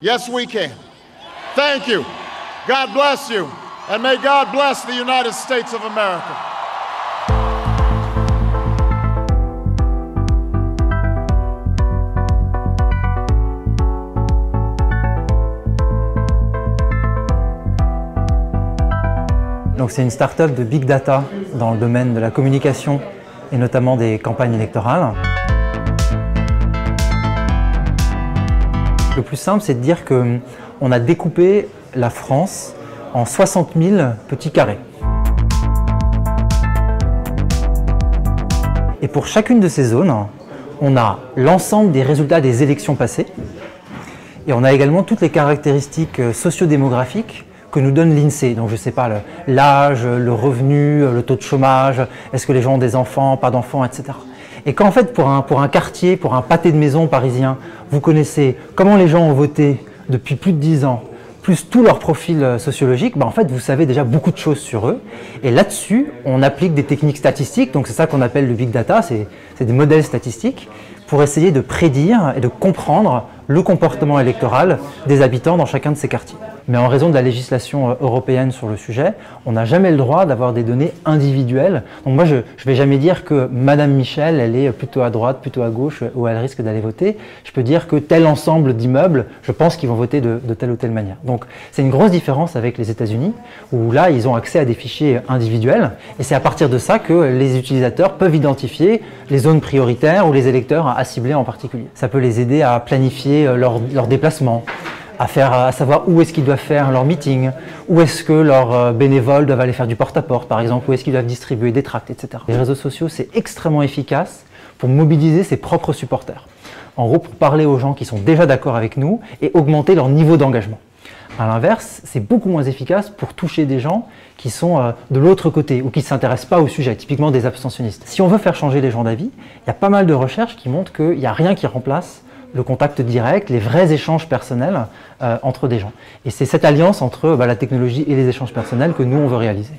Yes, we can. Thank you. God bless you. And may God bless the United States of America. Donc c'est une start-up de Big Data dans le domaine de la communication et notamment des campagnes électorales. Le plus simple, c'est de dire qu'on a découpé la France en 60 000 petits carrés. Et pour chacune de ces zones, on a l'ensemble des résultats des élections passées et on a également toutes les caractéristiques sociodémographiques que nous donne l'INSEE. Donc je ne sais pas, l'âge, le revenu, le taux de chômage, est-ce que les gens ont des enfants, pas d'enfants, etc. Et quand en fait pour un quartier, pour un pâté de maison parisien, vous connaissez comment les gens ont voté depuis plus de 10 ans, plus tout leur profil sociologique, en fait vous savez déjà beaucoup de choses sur eux. Et là-dessus, on applique des techniques statistiques, donc c'est ça qu'on appelle le big data, c'est des modèles statistiques, pour essayer de prédire et de comprendre le comportement électoral des habitants dans chacun de ces quartiers. Mais en raison de la législation européenne sur le sujet, on n'a jamais le droit d'avoir des données individuelles. Donc moi, je ne vais jamais dire que Madame Michel, elle est plutôt à droite, plutôt à gauche, ou elle risque d'aller voter. Je peux dire que tel ensemble d'immeubles, je pense qu'ils vont voter de telle ou telle manière. Donc c'est une grosse différence avec les États-Unis, où là, ils ont accès à des fichiers individuels. Et c'est à partir de ça que les utilisateurs peuvent identifier les zones prioritaires ou les électeurs à cibler en particulier. Ça peut les aider à planifier leur déplacement, à savoir où est-ce qu'ils doivent faire leur meeting, où est-ce que leurs bénévoles doivent aller faire du porte-à-porte par exemple, où est-ce qu'ils doivent distribuer des tracts, etc. Les réseaux sociaux, c'est extrêmement efficace pour mobiliser ses propres supporters. En gros, pour parler aux gens qui sont déjà d'accord avec nous et augmenter leur niveau d'engagement. À l'inverse, c'est beaucoup moins efficace pour toucher des gens qui sont de l'autre côté ou qui ne s'intéressent pas au sujet, typiquement des abstentionnistes. Si on veut faire changer les gens d'avis, il y a pas mal de recherches qui montrent qu'il n'y a rien qui remplace le contact direct, les vrais échanges personnels entre des gens. Et c'est cette alliance entre la technologie et les échanges personnels que nous, on veut réaliser.